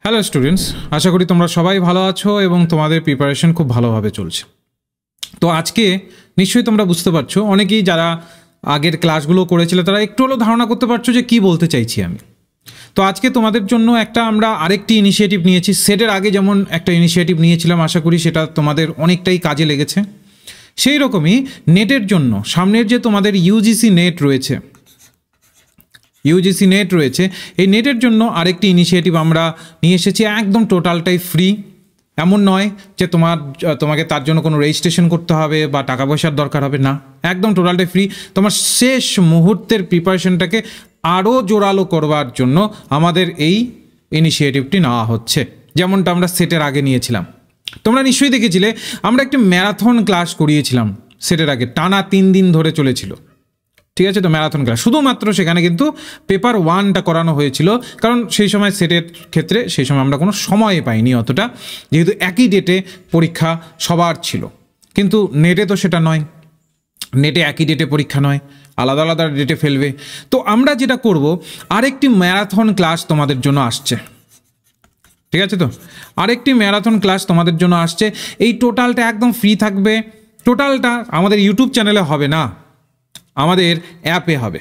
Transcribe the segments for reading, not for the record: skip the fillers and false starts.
Hello students, আশা করি তোমরা সবাই ভালো আছো এবং তোমাদের প্রিপারেশন খুব ভালোভাবে চলছে। তো আজকে নিশ্চয়ই তোমরা বুঝতে পারছো, অনেকেই যারা আগের ক্লাসগুলো করেছিলে তারা একটু হলেও ধারণা করতে পারছো যে কি বলতে চাইছি আমি। তো আজকে তোমাদের জন্য আমরা আরেকটি ইনিশিয়েটিভ নিয়েছি। সেটের আগে যেমন একটা ইনিশিয়েটিভ নিয়েছিলাম, আশা করি সেটা তোমাদের অনেকটাই কাজে লেগেছে। সেই রকমই নেটের জন্য সামনের যে তোমাদের ইউজিসি নেট রয়েছে, এই নেটের জন্য আরেকটি ইনিশিয়েটিভ আমরা নিয়ে এসেছি। একদম টোটালটাই ফ্রি, এমন নয় যে তোমাকে তার জন্য কোনো রেজিস্ট্রেশন করতে হবে বা টাকা পয়সার দরকার হবে, না, একদম টোটালটাই ফ্রি। তোমার শেষ মুহূর্তের প্রিপারেশনটাকে আরও জোরালো করবার জন্য আমাদের এই ইনিশিয়েটিভটি নেওয়া হচ্ছে, যেমনটা আমরা সেটের আগে নিয়েছিলাম। তোমরা নিশ্চয়ই দেখেছিলে আমরা একটি ম্যারাথন ক্লাস করিয়েছিলাম সেটের আগে, টানা 3 দিন ধরে চলেছিল। ঠিক আছে, তো ম্যারাথন ক্লাস শুধুমাত্র সেখানে কিন্তু পেপার 1টা করানো হয়েছিল, কারণ সেই সময় সেটের ক্ষেত্রে সেই সময় আমরা কোনো সময় পাইনি অতটা, যেহেতু একই ডেটে পরীক্ষা সবার ছিল। কিন্তু নেটে তো সেটা নয়, নেটে একই ডেটে পরীক্ষা নয়, আলাদা আলাদা ডেটে ফেলবে। তো আমরা যেটা করব, আরেকটি ম্যারাথন ক্লাস তোমাদের জন্য আসছে। ঠিক আছে, তো আরেকটি ম্যারাথন ক্লাস তোমাদের জন্য আসছে। এই টোটালটা একদম ফ্রি থাকবে। টোটালটা আমাদের ইউটিউব চ্যানেলে হবে না, আমাদের অ্যাপে হবে,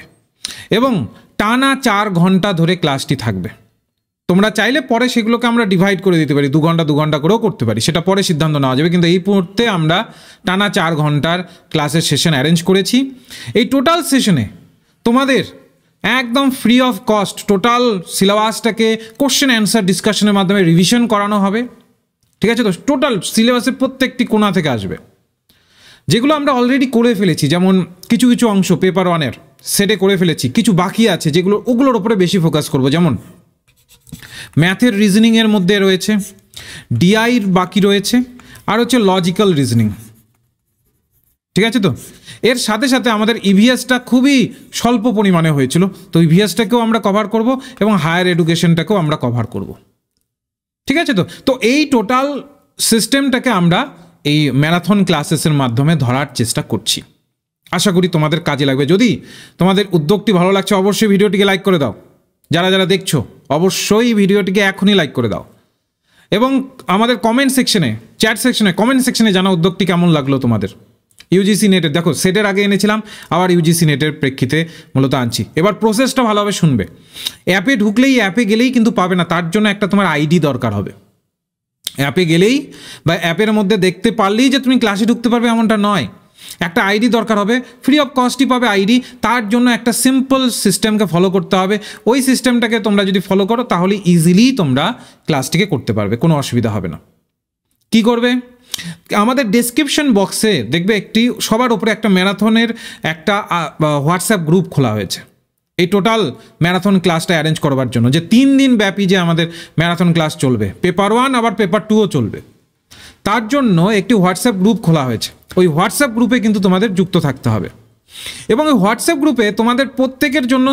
এবং টানা 4 ঘন্টা ধরে ক্লাসটি থাকবে। তোমরা চাইলে পরে সেগুলোকে আমরা ডিভাইড করে দিতে পারি, 2 ঘন্টা 2 ঘন্টা করেও করতে পারি, সেটা পরে সিদ্ধান্ত নেওয়া যাবে। কিন্তু এই মুহূর্তে আমরা টানা 4 ঘন্টার ক্লাসের সেশন অ্যারেঞ্জ করেছি। এই টোটাল সেশনে তোমাদের একদম ফ্রি অফ কস্ট টোটাল সিলেবাসটাকে কোশ্চেন অ্যান্সার ডিসকাশনের মাধ্যমে রিভিশন করানো হবে। ঠিক আছে, তো টোটাল সিলেবাসের প্রত্যেকটি কোণা থেকে আসবে, যেগুলো আমরা অলরেডি করে ফেলেছি। যেমন কিছু কিছু অংশ পেপার 1-এর সেটে করে ফেলেছি, কিছু বাকি আছে ওগুলোর উপরে বেশি ফোকাস করব। যেমন ম্যাথের রিজনিংয়ের মধ্যে রয়েছে, ডিআইর বাকি রয়েছে, আর হচ্ছে লজিক্যাল রিজনিং। ঠিক আছে, তো এর সাথে সাথে আমাদের ইভিএসটা খুবই স্বল্প পরিমাণে হয়েছিল, তো ইভিএসটাকেও আমরা কভার করব এবং হায়ার এডুকেশনটাকেও আমরা কভার করব। ঠিক আছে, তো এই টোটাল সিস্টেমটাকে আমরা এই ম্যারাথন ক্লাসেসের মাধ্যমে ধরার চেষ্টা করছি। আশা করি তোমাদের কাজে লাগবে। যদি তোমাদের উদ্যোগটি ভালো লাগছে, অবশ্যই ভিডিওটিকে লাইক করে দাও। যারা যারা দেখছো অবশ্যই ভিডিওটিকে এখনই লাইক করে দাও, এবং আমাদের কমেন্ট সেকশনে, চ্যাট সেকশনে, কমেন্ট সেকশনে জানা উদ্যোগটি কেমন লাগলো তোমাদের। ইউজিসি নেটের, দেখো সেটের আগে এনেছিলাম, আবার ইউজিসি নেটের প্রেক্ষিতে মূলত আনছি। এবার প্রসেসটা ভালোভাবে শুনবে। অ্যাপে ঢুকলেই, অ্যাপে গেলেই কিন্তু পাবে না, তার জন্য একটা তোমার আইডি দরকার হবে। অ্যাপে গেলেই বা অ্যাপের মধ্যে দেখতে পারলেই যে তুমি ক্লাসে ঢুকতে পারবে এমনটা নয়, একটা আইডি দরকার হবে। ফ্রি অফ কস্টই পাবে আইডি, তার জন্য একটা সিম্পল সিস্টেমকে ফলো করতে হবে। ওই সিস্টেমটাকে তোমরা যদি ফলো করো তাহলে ইজিলি তোমরা ক্লাসটিকে করতে পারবে, কোনো অসুবিধা হবে না। কি করবে, আমাদের ডেসক্রিপশন বক্সে দেখবে সবার উপরে একটা ম্যারাথনের একটা হোয়াটসঅ্যাপ গ্রুপ খোলা হয়েছে, এই টোটাল ম্যারাথন ক্লাসটা অ্যারেঞ্জ করবার জন্য, যে 3 দিন ব্যাপী যে আমাদের ম্যারাথন ক্লাস চলবে, পেপার 1 আবার পেপার 2ও চলবে। তার জন্য একটি হোয়াটসঅ্যাপ গ্রুপ খোলা হয়েছে। ওই হোয়াটসঅ্যাপ গ্রুপে কিন্তু তোমাদের যুক্ত থাকতে হবে, এবং ওই হোয়াটসঅ্যাপ গ্রুপে তোমাদের প্রত্যেকের জন্য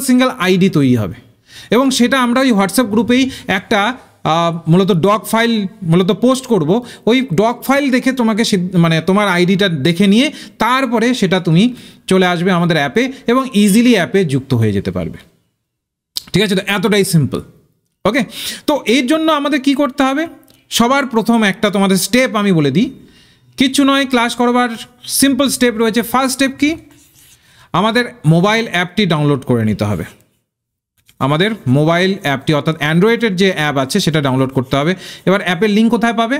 সিঙ্গেল আইডি তৈরি হবে, এবং সেটা আমরা ওই হোয়াটসঅ্যাপ গ্রুপেই একটা মূলত ডক ফাইল পোস্ট করব। ওই ডক ফাইল দেখে তোমাকে তোমার আইডিটা দেখে নিয়ে তারপরে সেটা তুমি চলে আসবে আমাদের অ্যাপে এবং ইজিলি অ্যাপে যুক্ত হয়ে যেতে পারবে। ঠিক আছে, তো এতটাই সিম্পল। ওকে, তো এর জন্য আমাদের কি করতে হবে, সবার প্রথম একটা তোমাদের স্টেপ আমি বলে দিই, কিচ্ছু নয়, ক্লাস করবার সিম্পল স্টেপ রয়েছে। ফার্স্ট স্টেপ কি, আমাদের মোবাইল অ্যাপটি ডাউনলোড করে নিতে হবে। আমাদের মোবাইল অ্যাপটি, অর্থাৎ অ্যান্ড্রয়েডের যে অ্যাপ আছে সেটা ডাউনলোড করতে হবে। এবার অ্যাপের লিঙ্ক কোথায় পাবে,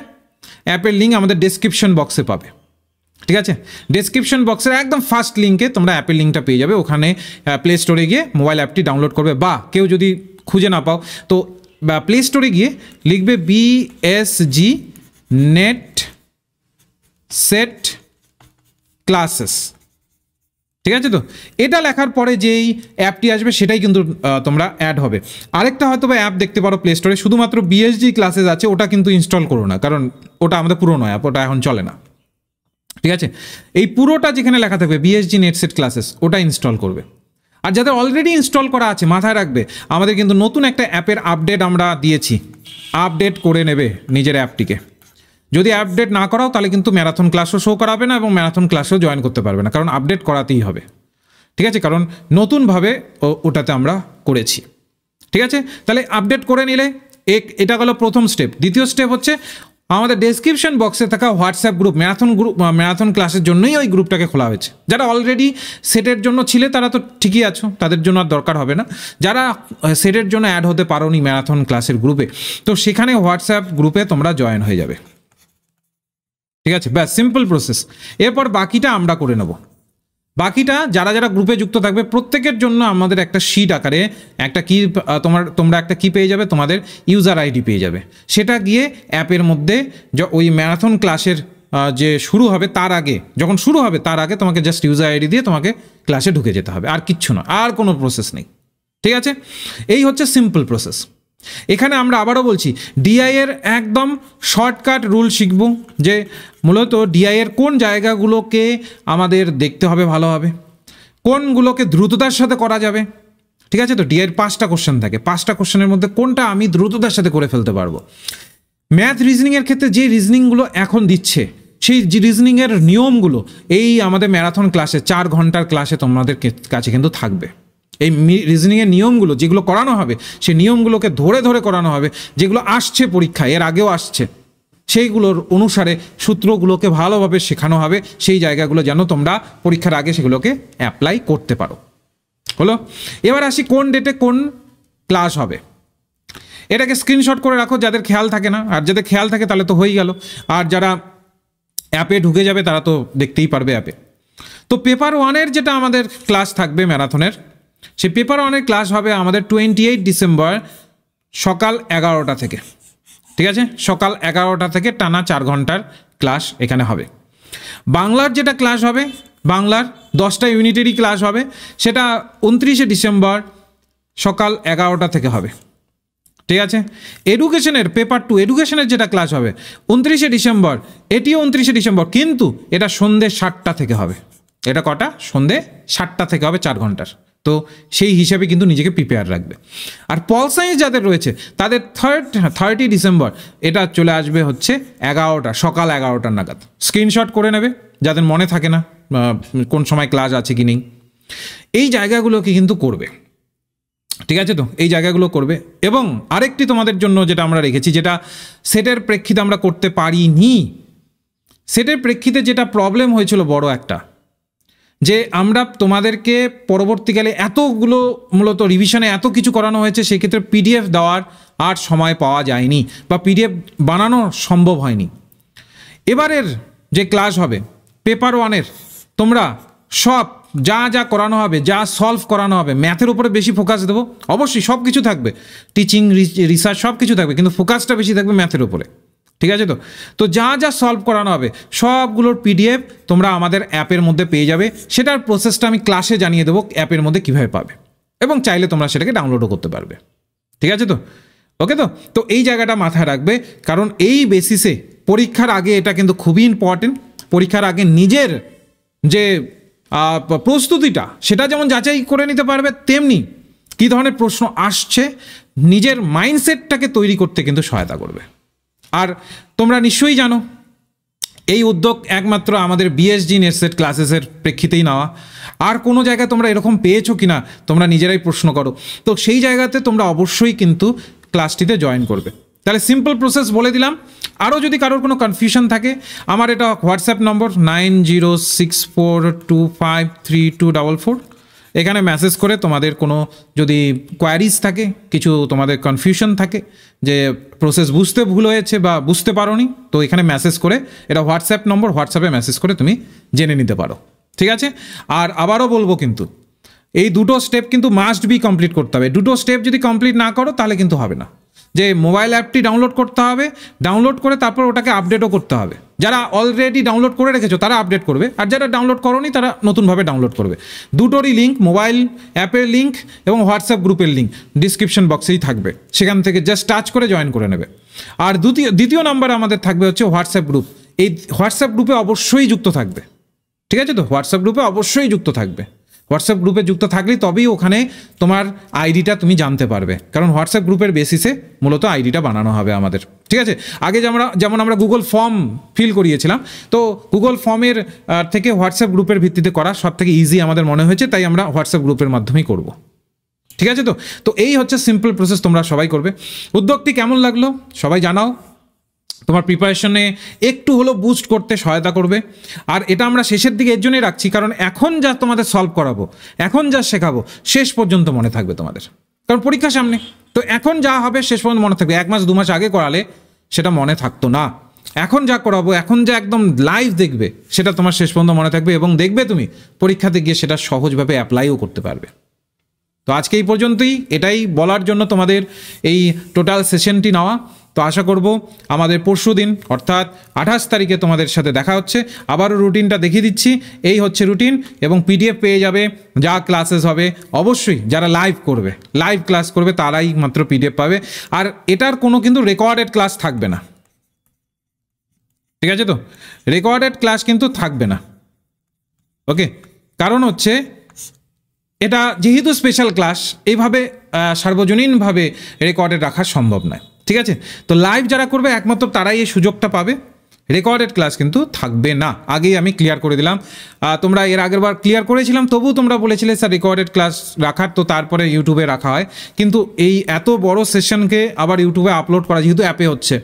অ্যাপের লিঙ্ক আমাদের ডেসক্রিপশন বক্সে পাবে। ঠিক আছে, ডেসক্রিপশন বক্সের একদম ফার্স্ট লিঙ্কে তোমরা অ্যাপের লিঙ্কটা পেয়ে যাবে। ওখানে প্লে স্টোরে গিয়ে মোবাইল অ্যাপটি ডাউনলোড করবে, বা কেউ যদি খুঁজে না পাও তো প্লে স্টোরে গিয়ে লিখবে BSG নেট সেট ক্লাসেস। ঠিক আছে, তো এটা লেখার পরে যেই অ্যাপটি আসবে সেটাই কিন্তু তোমরা অ্যাড হবে। আরেকটা হয়তো বা অ্যাপ দেখতে পারো প্লে স্টোরে, শুধুমাত্র BSG ক্লাসেস আছে, ওটা কিন্তু ইনস্টল করো না, কারণ ওটা আমাদের পুরনো অ্যাপ, ওটা এখন চলে না। ঠিক আছে, এই পুরোটা যেখানে লেখা থাকবে BSG নেট সেট ক্লাসেস, ওটা ইনস্টল করবে। আর যাদের অলরেডি ইনস্টল করা আছে, মাথায় রাখবে আমাদের কিন্তু নতুন একটা অ্যাপের আপডেট আমরা দিয়েছি, আপডেট করে নেবে নিজের অ্যাপটিকে। যদি আপডেট না করাও তাহলে কিন্তু ম্যারাথন ক্লাসও শো করাবে না এবং ম্যারাথন ক্লাসেও জয়েন করতে পারবে না, কারণ আপডেট করাতেই হবে। ঠিক আছে, কারণ নতুনভাবে ওটাতে আমরা করেছি। ঠিক আছে, তাহলে আপডেট করে নিলে এটা হলো প্রথম স্টেপ। দ্বিতীয় স্টেপ হচ্ছে আমাদের ডেসক্রিপশন বক্সে থাকা হোয়াটসঅ্যাপ গ্রুপ, ম্যারাথন ক্লাসের জন্যই ওই গ্রুপটাকে খোলা হয়েছে। যারা অলরেডি সেটের জন্য ছিলে তারা তো ঠিকই আছো, তাদের জন্য আর দরকার হবে না। যারা সেটের জন্য অ্যাড হতে পারোনি ম্যারাথন ক্লাসের গ্রুপে, তো সেখানে হোয়াটসঅ্যাপ গ্রুপে তোমরা জয়েন হয়ে যাবে। ঠিক আছে, ব্যাস সিম্পল প্রসেস। এরপর বাকিটা আমরা করে নেব। বাকিটা যারা যারা গ্রুপে যুক্ত থাকবে প্রত্যেকের জন্য আমাদের একটা শিট আকারে একটা কি তোমরা একটা কি পেয়ে যাবে, তোমাদের ইউজার আইডি পেয়ে যাবে। সেটা গিয়ে অ্যাপের মধ্যে ওই ম্যারাথন ক্লাসের যে শুরু হবে তার আগে, যখন শুরু হবে তার আগে তোমাকে জাস্ট ইউজার আইডি দিয়ে তোমাকে ক্লাসে ঢুকে যেতে হবে, আর কিচ্ছু না, আর কোনো প্রসেস নেই। ঠিক আছে, এই হচ্ছে সিম্পল প্রসেস। এখানে আমরা আবারও বলছি, ডিআই এর একদম শর্টকাট রুল শিখব, যে মূলত ডিআই এর কোন জায়গাগুলোকে আমাদের দেখতে হবে ভালোভাবে, কোনগুলোকে দ্রুততার সাথে করা যাবে। ঠিক আছে, তো ডিআই এর 5টা কোশ্চেন থাকে, 5টা কোশ্চেনের মধ্যে কোনটা আমি দ্রুততার সাথে করে ফেলতে পারবো। ম্যাথ রিজনিংয়ের ক্ষেত্রে যে রিজনিংগুলো এখন দিচ্ছে, সেই রিজনিংয়ের নিয়মগুলো এই আমাদের ম্যারাথন ক্লাসে 4 ঘন্টার ক্লাসে তোমাদের কাছে কিন্তু থাকবে। এই রিজনিংয়ের নিয়মগুলো যেগুলো করানো হবে, সেই নিয়মগুলোকে ধরে ধরে করানো হবে, যেগুলো আসছে পরীক্ষায়, এর আগেও আসছে, সেইগুলোর অনুসারে সূত্রগুলোকে ভালোভাবে শেখানো হবে, সেই জায়গাগুলো যেন তোমরা পরীক্ষার আগে সেগুলোকে অ্যাপ্লাই করতে পারো। হলো, এবার আসি কোন ডেটে কোন ক্লাস হবে। এটাকে স্ক্রিনশট করে রাখো যাদের খেয়াল থাকে না, আর যাদের খেয়াল থাকে তাহলে তো হয়েই গেল, আর যারা অ্যাপে ঢুকে যাবে তারা তো দেখতেই পারবে অ্যাপে। তো পেপার 1-এর যেটা আমাদের ক্লাস থাকবে ম্যারাথনের, সেই পেপার 1-এর ক্লাস হবে আমাদের 28 ডিসেম্বর সকাল 11টা থেকে। ঠিক আছে, সকাল 11টা থেকে টানা 4 ঘন্টার ক্লাস এখানে হবে। বাংলার যেটা ক্লাস হবে, বাংলার 10টা ইউনিটেরই ক্লাস হবে, সেটা 29 ডিসেম্বর সকাল 11টা থেকে হবে। ঠিক আছে, এডুকেশনের পেপার 2 এডুকেশনের যেটা ক্লাস হবে 29 ডিসেম্বর, এটিও 29 ডিসেম্বর, কিন্তু এটা সন্ধ্যে 7টা থেকে হবে। এটা কটা? সন্ধ্যে 7টা থেকে হবে, 4 ঘন্টার। তো সেই হিসাবে কিন্তু নিজেকে প্রিপেয়ার রাখবে। আর পল সায়েন্স যাদের রয়েছে তাদের 30 ডিসেম্বর এটা চলে আসবে হচ্ছে 11টা, সকাল 11টা নাগাদ। স্ক্রিনশট করে নেবে যাদের মনে থাকে না কোন সময় ক্লাস আছে কি নেই। এই জায়গাগুলোকে কিন্তু করবে। ঠিক আছে, তো এই জায়গাগুলো করবে। এবং আরেকটি তোমাদের জন্য যেটা আমরা রেখেছি, যেটা সেটের প্রেক্ষিতে আমরা করতে পারিনি, সেটের প্রেক্ষিতে যেটা প্রবলেম হয়েছিল বড় একটা, যে আমরা তোমাদেরকে পরবর্তীকালে এতগুলো মূলত রিভিশনে এত কিছু করানো হয়েছে, সেক্ষেত্রে পিডিএফ দেওয়ার আর সময় পাওয়া যায়নি বা পিডিএফ বানানো সম্ভব হয়নি। এবারের যে ক্লাস হবে পেপার 1-এর, তোমরা সব যা যা করানো হবে, যা সলভ করানো হবে, ম্যাথের উপরে বেশি ফোকাস দেবো। অবশ্যই সব কিছু থাকবে, টিচিং, রিসার্চ সব কিছু থাকবে, কিন্তু ফোকাসটা বেশি থাকবে ম্যাথের উপরে। ঠিক আছে, তো যা যা সলভ করানো হবে সবগুলোর পিডিএফ তোমরা আমাদের অ্যাপের মধ্যে পেয়ে যাবে। সেটার প্রসেসটা আমি ক্লাসে জানিয়ে দেবো অ্যাপের মধ্যে কীভাবে পাবে, এবং চাইলে তোমরা সেটাকে ডাউনলোডও করতে পারবে। ঠিক আছে, তো ওকে, তো এই জায়গাটা মাথায় রাখবে, কারণ এই বেসিসে পরীক্ষার আগে এটা কিন্তু খুবই ইম্পর্টেন্ট। পরীক্ষার আগে নিজের যে প্রস্তুতিটা সেটা যেমন যাচাই করে নিতে পারবে, তেমনি কী ধরনের প্রশ্ন আসছে নিজের মাইন্ডসেটটাকে তৈরি করতে কিন্তু সহায়তা করবে। আর তোমরা নিশ্চয়ই জানো এই উদ্যোগ একমাত্র আমাদের বিএসজি নেটসেট ক্লাসেসের প্রেক্ষিতেই নেওয়া। আর কোনো জায়গায় তোমরা এরকম পেয়েছো কি না তোমরা নিজেরাই প্রশ্ন করো, তো সেই জায়গাতে তোমরা অবশ্যই কিন্তু ক্লাসটিতে জয়েন করবে। তাহলে সিম্পল প্রসেস বলে দিলাম। আরও যদি কারোর কোনো কনফিউশন থাকে, আমার এটা হোয়াটসঅ্যাপ নম্বর 9064253244, এখানে মেসেজ করে তোমাদের কোনো যদি কোয়ারিজ থাকে, কিছু তোমাদের কনফিউশন থাকে, যে প্রসেস বুঝতে ভুল হয়েছে বা বুঝতে পারোনি, তো এখানে মেসেজ করে, এটা হোয়াটসঅ্যাপ নম্বর, হোয়াটসঅ্যাপে মেসেজ করে তুমি জেনে নিতে পারো। ঠিক আছে, আর আবারও বলবো কিন্তু এই দুটো স্টেপ কিন্তু মাস্ট বি কমপ্লিট করতে হবে। দুটো স্টেপ যদি কমপ্লিট না করো তাহলে কিন্তু হবে না। যে মোবাইল অ্যাপটি ডাউনলোড করতে হবে, ডাউনলোড করে তারপর ওটাকে আপডেটও করতে হবে। যারা অলরেডি ডাউনলোড করে রেখেছো তারা আপডেট করবে, আর যারা ডাউনলোড করোনি তারা নতুনভাবে ডাউনলোড করবে। দুটোরই লিঙ্ক, মোবাইল অ্যাপের লিঙ্ক এবং হোয়াটসঅ্যাপ গ্রুপের লিঙ্ক ডিসক্রিপশন বক্সেই থাকবে, সেখান থেকে জাস্ট টাচ করে জয়েন করে নেবে। আর দ্বিতীয় নাম্বার আমাদের থাকবে হচ্ছে হোয়াটসঅ্যাপ গ্রুপ। এই হোয়াটসঅ্যাপ গ্রুপে অবশ্যই যুক্ত থাকবে। ঠিক আছে, তো হোয়াটসঅ্যাপ গ্রুপে অবশ্যই যুক্ত থাকবে। হোয়াটসঅ্যাপ গ্রুপে যুক্ত থাকলেই তবেই ওখানে তোমার আইডিটা তুমি জানতে পারবে, কারণ হোয়াটসঅ্যাপ গ্রুপের বেসিসে মূলত আইডিটা বানানো হবে আমাদের। ঠিক আছে, আগে যেমন আমরা গুগল ফর্ম ফিল করিয়েছিলাম, তো গুগল ফর্মের থেকে হোয়াটসঅ্যাপ গ্রুপের ভিত্তিতে করা সব থেকে ইজি আমাদের মনে হয়েছে, তাই আমরা হোয়াটসঅ্যাপ গ্রুপের মাধ্যমেই করব। ঠিক আছে? তো এই হচ্ছে সিম্পল প্রসেস, তোমরা সবাই করবে। উদ্যোগটি কেমন লাগলো সবাই জানাও, তোমার প্রিপারেশনে একটু হলো বুস্ট করতে সহায়তা করবে। আর এটা আমরা শেষের দিকে এর জন্যই রাখছি, কারণ এখন যা তোমাদের সলভ করাবো, এখন যা শেখাবো, শেষ পর্যন্ত মনে থাকবে তোমাদের, কারণ পরীক্ষা সামনে। তো এখন যা হবে শেষ পর্যন্ত মনে থাকবে। 1 মাস 2 মাস আগে করালে সেটা মনে থাকতো না। এখন যা করাবো, এখন যা একদম লাইভ দেখবে, সেটা তোমার শেষ পর্যন্ত মনে থাকবে, এবং দেখবে তুমি পরীক্ষাতে গিয়ে সেটা সহজভাবে অ্যাপ্লাইও করতে পারবে। তো আজকে এই পর্যন্তই, এটাই বলার জন্য তোমাদের এই টোটাল সেশনটি নেওয়া। তো আশা করব আমাদের পরশু দিন অর্থাৎ 28 তারিখে তোমাদের সাথে দেখা হচ্ছে। আবারও রুটিনটা দেখিয়ে দিচ্ছি, এই হচ্ছে রুটিন, এবং পিডিএফ পেয়ে যাবে। যা ক্লাসেস হবে অবশ্যই যারা লাইভ ক্লাস করবে তারাই মাত্র পিডিএফ পাবে। আর এটার কোনো কিন্তু রেকর্ডেড ক্লাস থাকবে না, ঠিক আছে? তো রেকর্ডেড ক্লাস কিন্তু থাকবে না, ওকে? কারণ হচ্ছে এটা যেহেতু স্পেশাল ক্লাস, এইভাবে সার্বজনীনভাবে রেকর্ডেড রাখা সম্ভব নয়, ঠিক আছে? তো লাইভ যারা করবে একমাত্র তারাই এই সুযোগটা পাবে, রেকর্ডেড ক্লাস কিন্তু থাকবে না। আগেই আমি ক্লিয়ার করে দিলাম। তোমরা এর আগের বার ক্লিয়ার করেছিলাম, তবুও তোমরা বলেছিলে স্যার রেকর্ডেড ক্লাস রাখার, তো তারপরে ইউটিউবে রাখা হয়। কিন্তু এই এত বড় সেশনকে আবার ইউটিউবে আপলোড করা, যেহেতু অ্যাপে হচ্ছে,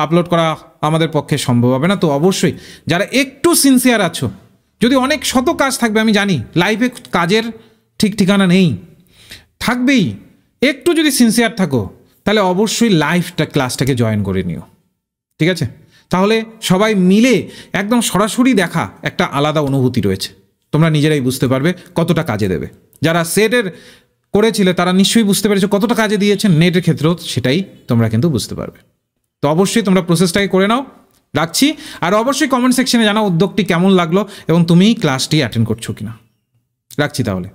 আপলোড করা আমাদের পক্ষে সম্ভব হবে না। তো অবশ্যই যারা একটু সিনসিয়ার আছো, যদি অনেক শত কাজ থাকবে আমি জানি, লাইভে কাজের ঠিক ঠিকানা নেই, থাকবেই, একটু যদি সিনসিয়ার থাকো তাহলে অবশ্যই লাইভটা ক্লাসটাকে জয়েন করে নিও, ঠিক আছে? তাহলে সবাই মিলে একদম সরাসরি দেখা একটা আলাদা অনুভূতি রয়েছে, তোমরা নিজেরাই বুঝতে পারবে কতটা কাজে দেবে। যারা সেটের করেছিলে তারা নিশ্চয়ই বুঝতে পেরেছো কতটা কাজে দিয়েছে, নেটের ক্ষেত্রেও সেটাই তোমরা কিন্তু বুঝতে পারবে। তো অবশ্যই তোমরা প্রসেসটাকে করে নাও, রাখছি। আর অবশ্যই কমেন্ট সেকশনে জানাও উদ্যোগটি কেমন লাগলো এবং তুমি ক্লাসটি অ্যাটেন্ড করছো কিনা। রাখছি তাহলে।